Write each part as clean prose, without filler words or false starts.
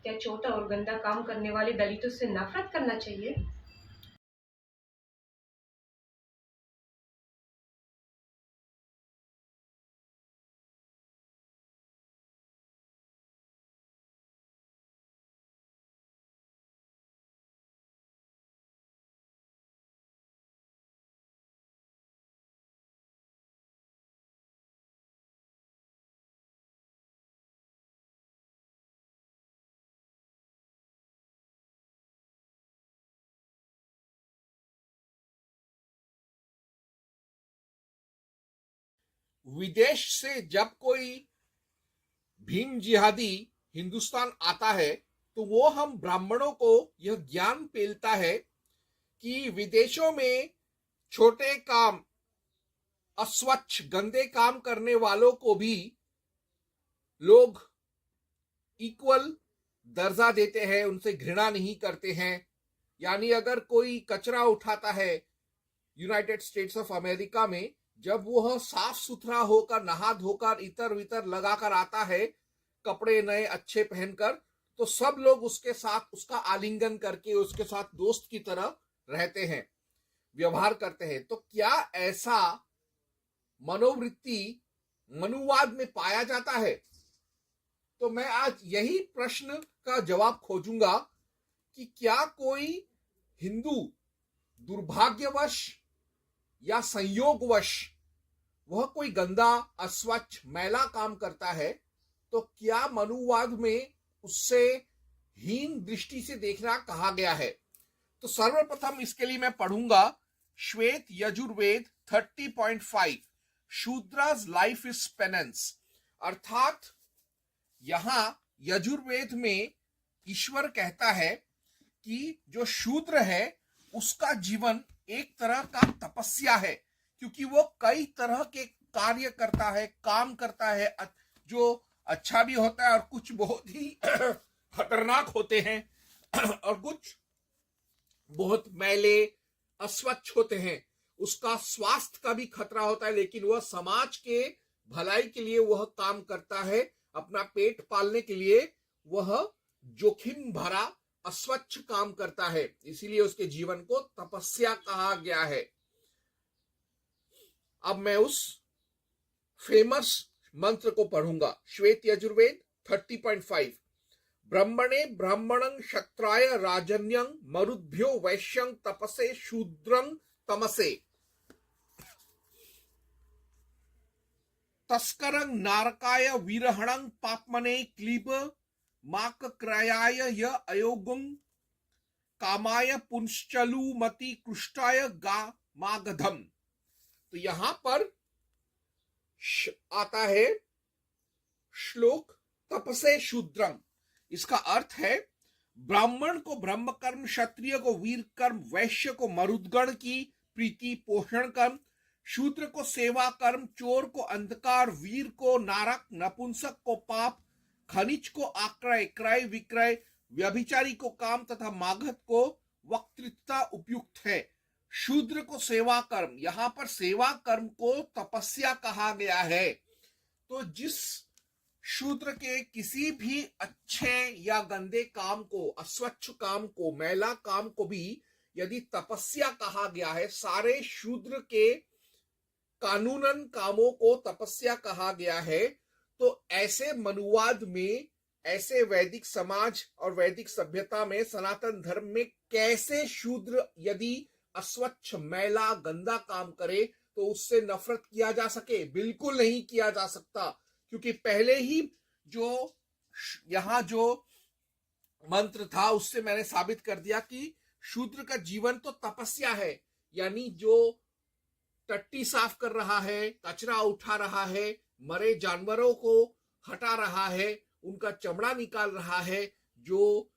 क्या छोटा और गंदा काम करने वाले दलितों से नफरत करना चाहिए? विदेश से जब कोई भीम जिहादी हिंदुस्तान आता है तो वो हम ब्राह्मणों को यह ज्ञान पेलता है कि विदेशों में छोटे काम, अस्वच्छ गंदे काम करने वालों को भी लोग इक्वल दर्जा देते हैं, उनसे घृणा नहीं करते हैं। यानी अगर कोई कचरा उठाता है यूनाइटेड स्टेट्स ऑफ अमेरिका में, जब वह साफ सुथरा होकर नहा धोकर इतर वितर लगाकर आता है, कपड़े नए अच्छे पहनकर, तो सब लोग उसके साथ उसका आलिंगन करके उसके साथ दोस्त की तरह रहते हैं, व्यवहार करते हैं। तो क्या ऐसा मनोवृत्ति मनुवाद में पाया जाता है? तो मैं आज यही प्रश्न का जवाब खोजूंगा कि क्या कोई हिंदू दुर्भाग्यवश या संयोगवश वह कोई गंदा, अस्वच्छ, मैला काम करता है तो क्या मनुवाद में उससे हीन दृष्टि से देखना कहा गया है? तो सर्वप्रथम इसके लिए मैं पढ़ूंगा श्वेत Yajurveda 30.5, Shudras life is penance. अर्थात यहां यजुर्वेद में ईश्वर कहता है कि जो शूद्र है उसका जीवन एक तरह का तपस्या है, क्योंकि वो कई तरह के कार्य करता है, काम करता है, जो अच्छा भी होता है और कुछ बहुत ही खतरनाक होते हैं और कुछ बहुत मैले, अस्वच्छ होते हैं। उसका स्वास्थ्य का भी खतरा होता है, लेकिन वह समाज के भलाई के लिए वह काम करता है, अपना पेट पालने के लिए वह जोखिम भरा अस्वच्छ काम करता है, इसीलिए उसके जीवन को तपस्या कहा गया है। अब मैं उस फेमस मंत्र को पढ़ूंगा, श्वेत यजुर्वेद 30.5, ब्रह्मणे ब्राह्मणं क्षत्राय राजन्यं मरुद्भ्यो वैश्यं तपसे शूद्रं तमसे, तस्करं नारकाय वीरहणं पापमने क्लीब माकक्रयाय य अयोगं कामाय पुंश्चलुमति कृष्टाय गा मागधम। तो यहां पर आता है श्लोक तपसे शूद्रम। इसका अर्थ है ब्राह्मण को ब्रह्म कर्म, क्षत्रिय को वीर कर्म, वैश्य को मरुदगण की प्रीति पोषण कर्म, शूद्र को सेवा कर्म, चोर को अंधकार, वीर को नारक, नपुंसक को पाप, खनिज को आक्रय, क्रय विक्रय, व्यभिचारी को काम तथा मागध को वक्तृत्वता उपयुक्त है। शूद्र को सेवा कर्म, यहां पर सेवा कर्म को तपस्या कहा गया है। तो जिस शूद्र के किसी भी अच्छे या गंदे काम को, अस्वच्छ काम को, मैला काम को भी यदि तपस्या कहा गया है, सारे शूद्र के कानूनन कामों को तपस्या कहा गया है, तो ऐसे मनुवाद में, ऐसे वैदिक समाज और वैदिक सभ्यता में, सनातन धर्म में कैसे शूद्र यदि अस्वच्छ, मैला, गंदा काम करे तो उससे नफरत किया जा सके? बिल्कुल नहीं किया जा सकता, क्योंकि पहले ही जो यहां जो मंत्र था उससे मैंने साबित कर दिया कि शूद्र का जीवन तो तपस्या है। यानी जो टट्टी साफ कर रहा है, कचरा उठा रहा है, मरे जानवरों को हटा रहा है, उनका चमड़ा निकाल रहा है, जो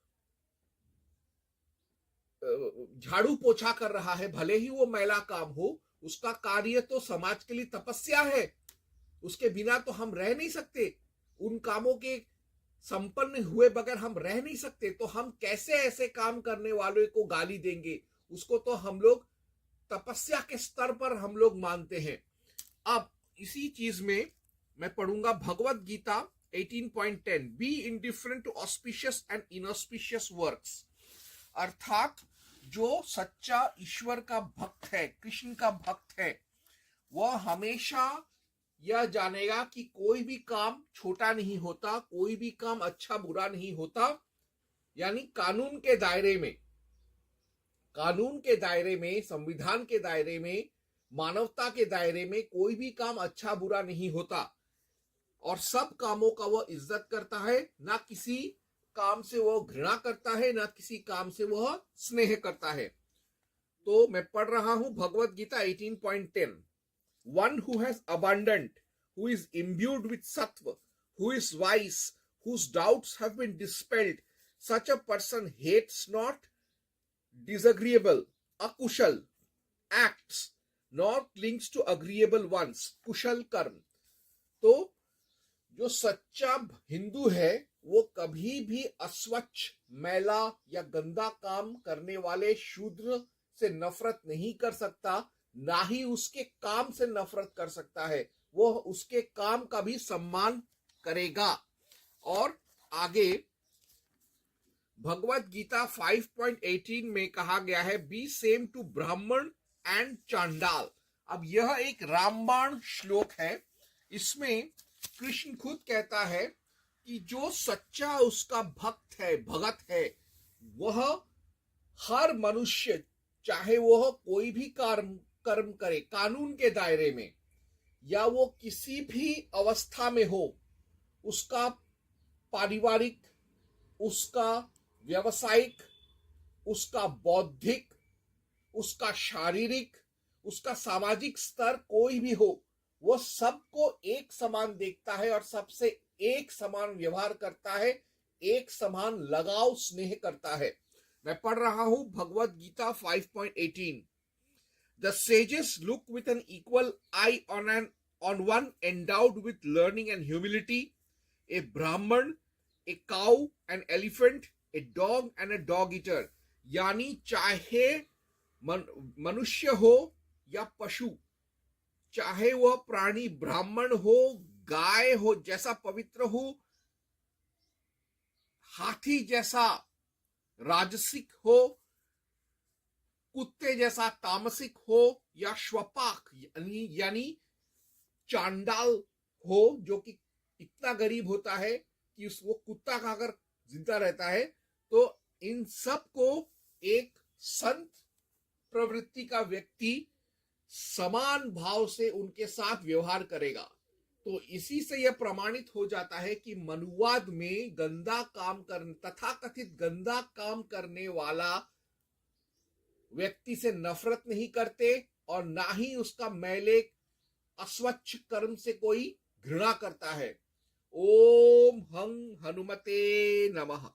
झाड़ू पोछा कर रहा है, भले ही वो मैला काम हो, उसका कार्य तो समाज के लिए तपस्या है। उसके बिना तो हम रह नहीं सकते, उन कामों के संपन्न हुए बगैर हम रह नहीं सकते। तो हम कैसे ऐसे काम करने वालों को गाली देंगे? उसको तो हम लोग तपस्या के स्तर पर हम लोग मानते हैं। अब इसी चीज में मैं पढ़ूंगा Bhagavad Gita 18.10 be indifferent to auspicious and inauspicious works. अर्थात जो सच्चा ईश्वर का भक्त है, कृष्ण का भक्त है, वह हमेशा यह जानेगा कि कोई भी काम छोटा नहीं होता, कोई भी काम अच्छा बुरा नहीं होता। यानी कानून के दायरे में, संविधान के दायरे में, मानवता के दायरे में कोई भी काम अच्छा बुरा नहीं होता और सब कामों का वह इज्जत करता है। ना किसी काम से वह घृणा करता है, ना किसी काम से वह स्नेह करता है। तो मैं पढ़ रहा हूं भगवत Gita 18.10। One who has abundant, who is imbued with sattva, who is wise, whose doubts have been dispelled, such a person hates not disagreeable, akushal acts, nor clings to agreeable ones, कुशल कर्म। तो जो सच्चा हिंदू है वो कभी भी अस्वच्छ, मैला या गंदा काम करने वाले शूद्र से नफरत नहीं कर सकता, ना ही उसके काम से नफरत कर सकता है। वह उसके काम का भी सम्मान करेगा। और आगे भगवत गीता 5.18 में कहा गया है, बी सेम टू ब्राह्मण एंड चांडाल। अब यह एक रामबाण श्लोक है। इसमें कृष्ण खुद कहता है कि जो सच्चा उसका भगत है, वह हर मनुष्य, चाहे वह कोई भी कर्म करे कानून के दायरे में या वो किसी भी अवस्था में हो, उसका पारिवारिक, उसका व्यवसायिक, उसका बौद्धिक, उसका शारीरिक, उसका सामाजिक स्तर कोई भी हो, वो सबको एक समान देखता है और सबसे एक समान व्यवहार करता है, एक समान लगाव स्नेह करता है। मैं पढ़ रहा हूं Bhagavad Gita 5.18। The sages look with an equal eye on one endowed with learning and humility, a Brahman, a cow, an elephant, a dog and a dog eater। यानी चाहे मनुष्य हो या पशु, चाहे वह प्राणी ब्राह्मण हो, गाय हो जैसा पवित्र हो, हाथी जैसा राजसिक हो, कुत्ते जैसा तामसिक हो, या श्वपाक यानी चांडाल हो जो कि इतना गरीब होता है कि वो कुत्ता खाकर जिंदा रहता है, तो इन सब को एक संत प्रवृत्ति का व्यक्ति समान भाव से उनके साथ व्यवहार करेगा। तो इसी से यह प्रमाणित हो जाता है कि मनुवाद में तथाकथित गंदा काम करने वाला व्यक्ति से नफरत नहीं करते और ना ही उसका मैले अस्वच्छ कर्म से कोई घृणा करता है। ओम हं हनुमते नमः।